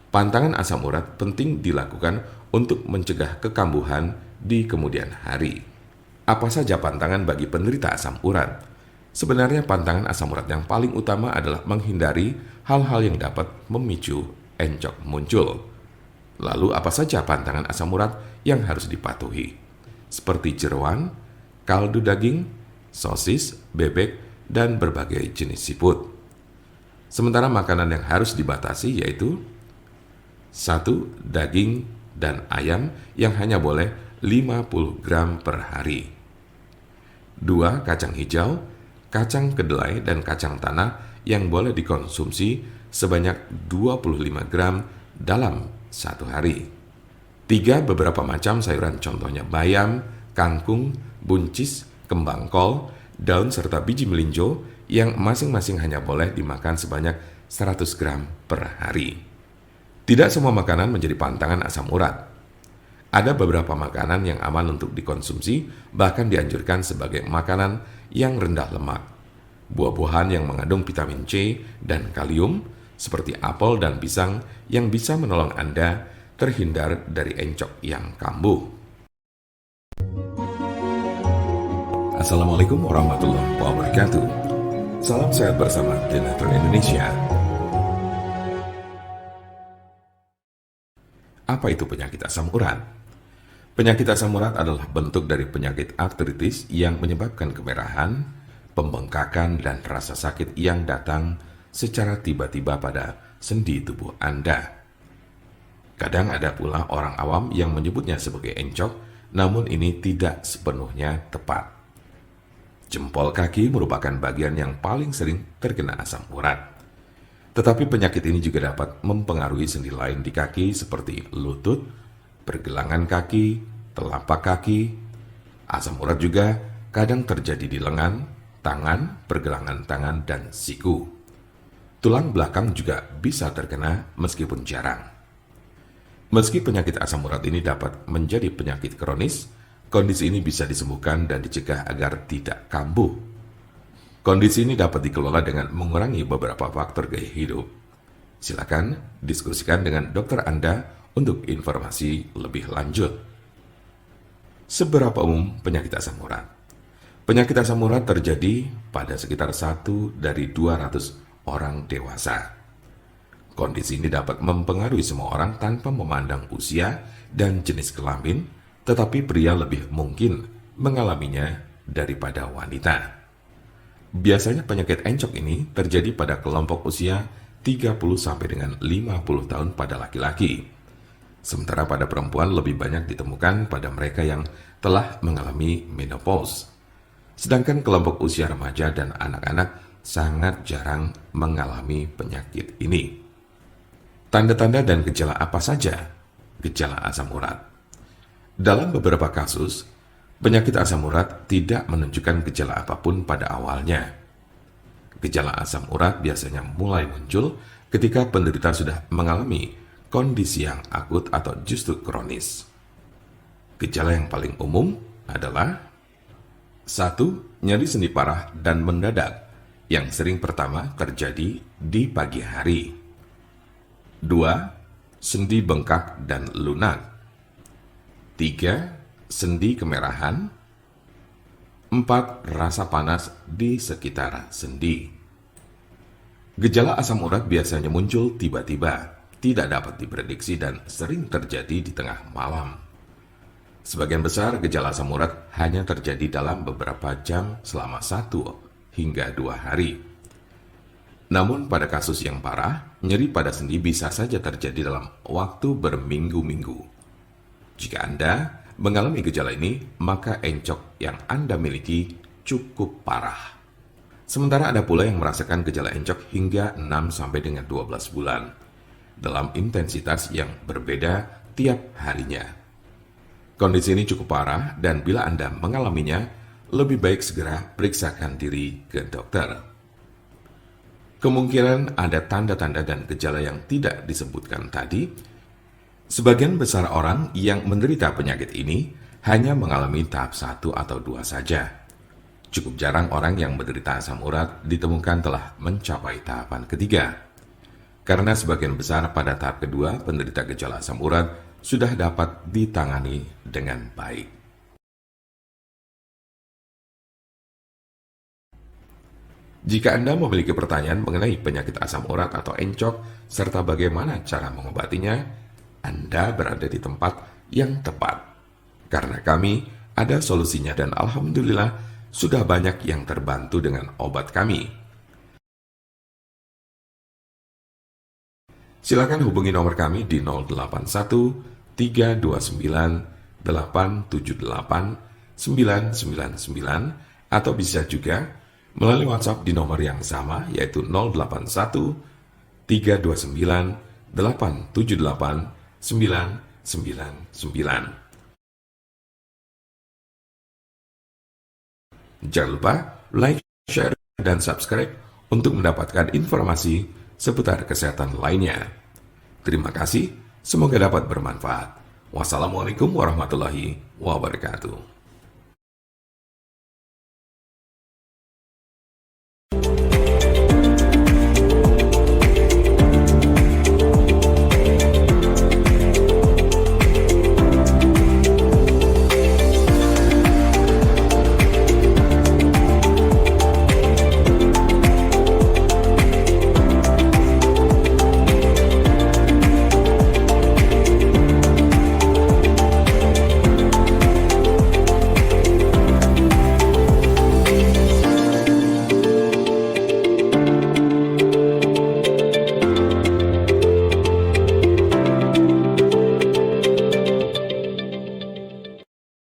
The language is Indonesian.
Pantangan asam urat penting dilakukan untuk mencegah kekambuhan di kemudian hari. Apa saja pantangan bagi penderita asam urat? Sebenarnya pantangan asam urat yang paling utama adalah menghindari hal-hal yang dapat memicu encok muncul. Lalu apa saja pantangan asam urat yang harus dipatuhi? Seperti jeroan, kaldu daging, sosis, bebek, dan berbagai jenis siput. Sementara makanan yang harus dibatasi yaitu 1. Daging dan ayam yang hanya boleh 50 gram per hari. 2. Kacang hijau, kacang kedelai, dan kacang tanah yang boleh dikonsumsi sebanyak 25 gram dalam satu hari. 3. Beberapa macam sayuran contohnya bayam, kangkung, buncis, kembang kol, daun serta biji melinjo yang masing-masing hanya boleh dimakan sebanyak 100 gram per hari. Tidak semua makanan menjadi pantangan asam urat. Ada beberapa makanan yang aman untuk dikonsumsi, bahkan dianjurkan sebagai makanan yang rendah lemak. Buah-buahan yang mengandung vitamin C dan kalium, seperti apel dan pisang, yang bisa menolong Anda terhindar dari encok yang kambuh. Assalamualaikum warahmatullahi wabarakatuh. Salam sehat bersama The Network Indonesia. Apa itu penyakit asam urat? Penyakit asam urat adalah bentuk dari penyakit artritis yang menyebabkan kemerahan, pembengkakan, dan rasa sakit yang datang secara tiba-tiba pada sendi tubuh Anda. Kadang ada pula orang awam yang menyebutnya sebagai encok, namun ini tidak sepenuhnya tepat. Jempol kaki merupakan bagian yang paling sering terkena asam urat. Tetapi penyakit ini juga dapat mempengaruhi sendi lain di kaki seperti lutut, pergelangan kaki, telapak kaki. Asam urat juga kadang terjadi di lengan, tangan, pergelangan tangan, dan siku. Tulang belakang juga bisa terkena meskipun jarang. Meski penyakit asam urat ini dapat menjadi penyakit kronis, kondisi ini bisa disembuhkan dan dicegah agar tidak kambuh. Kondisi ini dapat dikelola dengan mengurangi beberapa faktor gaya hidup. Silakan diskusikan dengan dokter Anda untuk informasi lebih lanjut. Seberapa umum penyakit asam urat? Penyakit asam urat terjadi pada sekitar 1 dari 200 orang dewasa. Kondisi ini dapat mempengaruhi semua orang tanpa memandang usia dan jenis kelamin, tetapi pria lebih mungkin mengalaminya daripada wanita. Biasanya penyakit encok ini terjadi pada kelompok usia 30 sampai dengan 50 tahun pada laki-laki. Sementara pada perempuan lebih banyak ditemukan pada mereka yang telah mengalami menopause. Sedangkan kelompok usia remaja dan anak-anak sangat jarang mengalami penyakit ini. Tanda-tanda dan gejala apa saja gejala asam urat? Dalam beberapa kasus, penyakit asam urat tidak menunjukkan gejala apapun pada awalnya. Gejala asam urat biasanya mulai muncul ketika penderita sudah mengalami kondisi yang akut atau justru kronis. Gejala yang paling umum adalah 1. Nyeri sendi parah dan mendadak, yang sering pertama terjadi di pagi hari. 2. Sendi bengkak dan lunak. 3. Sendi kemerahan. 4. Rasa panas di sekitar sendi. Gejala asam urat biasanya muncul tiba-tiba, tidak dapat diprediksi dan sering terjadi di tengah malam. Sebagian besar gejala asam urat hanya terjadi dalam beberapa jam selama 1 hingga 2 hari. Namun pada kasus yang parah, nyeri pada sendi bisa saja terjadi dalam waktu berminggu-minggu. Jika Anda mengalami gejala ini, maka encok yang Anda miliki cukup parah. Sementara ada pula yang merasakan gejala encok hingga 6 sampai dengan 12 bulan, dalam intensitas yang berbeda tiap harinya. Kondisi ini cukup parah dan bila Anda mengalaminya, lebih baik segera periksakan diri ke dokter. Kemungkinan ada tanda-tanda dan gejala yang tidak disebutkan tadi. Sebagian besar orang yang menderita penyakit ini hanya mengalami tahap 1 atau 2 saja. Cukup jarang orang yang menderita asam urat ditemukan telah mencapai tahapan ketiga. karena sebagian besar pada tahap kedua penderita gejala asam urat sudah dapat ditangani dengan baik. Jika Anda memiliki pertanyaan mengenai penyakit asam urat atau encok, serta bagaimana cara mengobatinya, Anda berada di tempat yang tepat. Karena kami ada solusinya dan alhamdulillah sudah banyak yang terbantu dengan obat kami. Silakan hubungi nomor kami di 081 329 878 999 atau bisa juga melalui WhatsApp di nomor yang sama yaitu 081 329 878 999. Jangan lupa like, share, dan subscribe untuk mendapatkan informasi seputar kesehatan lainnya. Terima kasih, semoga dapat bermanfaat. Wassalamualaikum warahmatullahi wabarakatuh.